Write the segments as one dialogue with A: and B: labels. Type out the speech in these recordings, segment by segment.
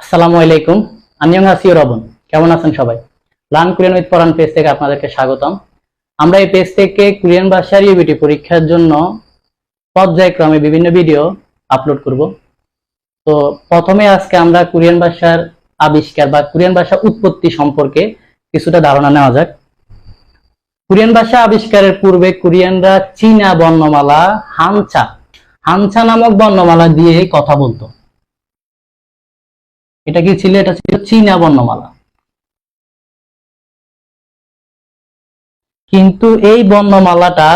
A: আসসালামু আলাইকুম। আন্নিয়ংহাসিও রবন। কেমন আছেন সবাই? Learn Korean with Poran page থেকে আপনাদেরকে স্বাগতম। আমরা এই পেজ থেকে কোরিয়ান ভাষার ইউবিটি পরীক্ষার জন্য পর্যায়ক্রমে বিভিন্ন ভিডিও আপলোড করব। তো প্রথমে আজকে আমরা কোরিয়ান ভাষার আবিষ্কার বা কোরিয়ান ভাষা উৎপত্তি সম্পর্কে কিছুটা ধারণা নেওয়া যাক। কোরিয়ান ভাষা আবিষ্কারের পূর্বে কোরিয়ানরা চীনা বর্ণমালা হানচা নামক বর্ণমালা দিয়ে কথা বলতো। এটা কি ছিল? এটা ছিল চীনা বর্ণমালা। কিন্তু এই বর্ণমালাটা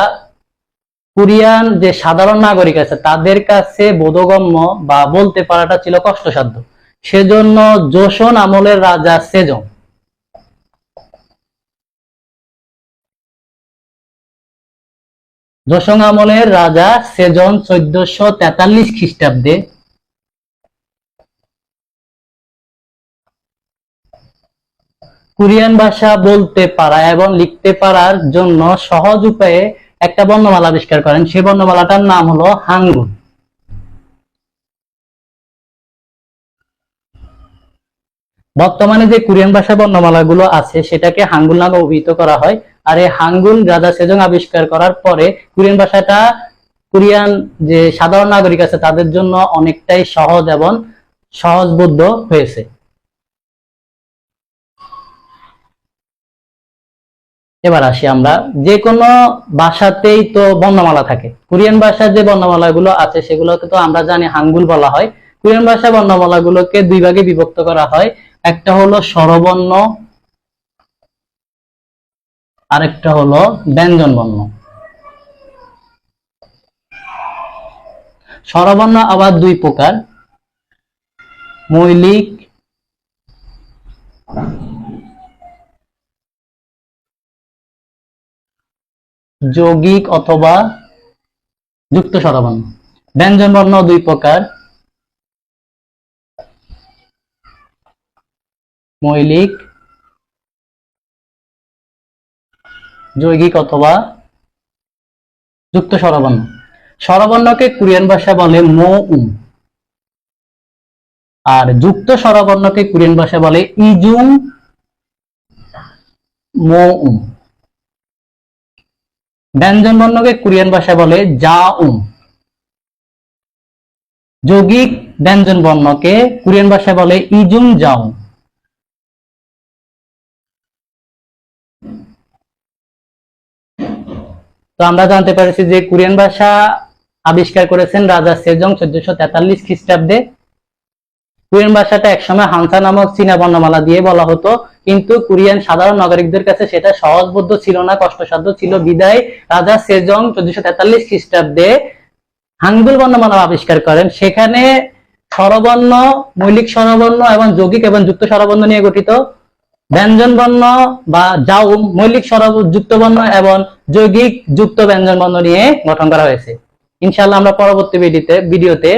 A: কোরিয়ান যে সাধারণ নাগরিক আছে তাদের কাছে বোধগম্য বা বলতে পারাটা ছিল কষ্টসাধ্য। সেজন্য জোসন আমলের রাজা সেজং 1443 খ্রিস্টাব্দে কোরিয়ান ভাষা বলতে পারা এবং লিখতে পারার জন্য সহজ উপায়ে একটা বর্ণমালা আবিষ্কার করেন। সেই বর্ণমালাটার নাম হলো হাঙ্গুল। বর্তমানে যে কোরিয়ান ভাষা বর্ণমালাগুলো আছে সেটাকে হাঙ্গুল নামে অভিহিত করা হয়। আর এই হাঙ্গুল রাজা সেজং আবিষ্কার করার পরে কোরিয়ান ভাষাটা কোরিয়ান যে সাধারণ নাগরিক আছে তাদের জন্য অনেকটাই সহজ এবং সহজবোধ্য হয়েছে। এবার আসি আমরা, যে কোনো ভাষাতেই তো বর্ণমালা থাকে। কোরিয়ান ভাষার যে বর্ণমালাগুলো আছে সেগুলোকে তো আমরা জানি হাঙ্গুল বলা হয়। কোরিয়ান ভাষা বর্ণমালাগুলোকে দুই ভাগে বিভক্ত করা হয়। একটা হলো স্বরবর্ণ, আরেকটা হলো ব্যঞ্জন বর্ণ। স্বরবর্ণ আবার দুই প্রকার, মৌলিক যৌগিক অথবা যুক্ত স্বরবর্ণ। ব্যঞ্জন বর্ণ দুই প্রকার, মৌলিক যৌগিক অথবা যুক্ত স্বরবর্ণ। স্বরবর্ণকে কোরিয়ান ভাষা বলে মৌউম, আর যুক্ত স্বরবর্ণকে কোরিয়ান ভাষা বলে ইজুং মৌউম। ব্যঞ্জন বর্ণকে কোরিয়ান ভাষা বলে জাউম। যৌগিক ব্যঞ্জন বর্ণকে কোরিয়ান ভাষা বলে ইজুং জাউম। তো আমরা জানতে পেরেছি যে কোরিয়ান ভাষা আবিষ্কার করেছেন রাজা সেজং 1443 খ্রিস্টাব্দে। কোরিয়ান ভাষাটা একসময় হানসা নামক চীনা বর্ণমালা দিয়ে বলা হতো, কিন্তু কোরিয়ান সাধারণ নাগরিকদের কাছে সেটা সহজবোধ্য ছিল না, কষ্টসাধ্য ছিল। বিদায় রাজা সেজং 1443 খ্রিস্টাব্দে হাঙ্গুল বর্ণমালা আবিষ্কার করেন। সেখানে স্বরবর্ণ, মৌলিক স্বরবর্ণ এবং যৌগিক এবং যুক্ত স্বরবর্ণ নিয়ে গঠিত। ব্যঞ্জন বর্ণ বা জাউম মৌলিক যুক্ত বর্ণ এবং যৌগিক যুক্ত ব্যঞ্জন বর্ণ নিয়ে গঠন করা হয়েছে। ইনশাআল্লাহ আমরা পরবর্তী ভিডিওতে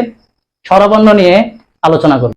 A: স্বরবর্ণ নিয়ে আলোচনা করব।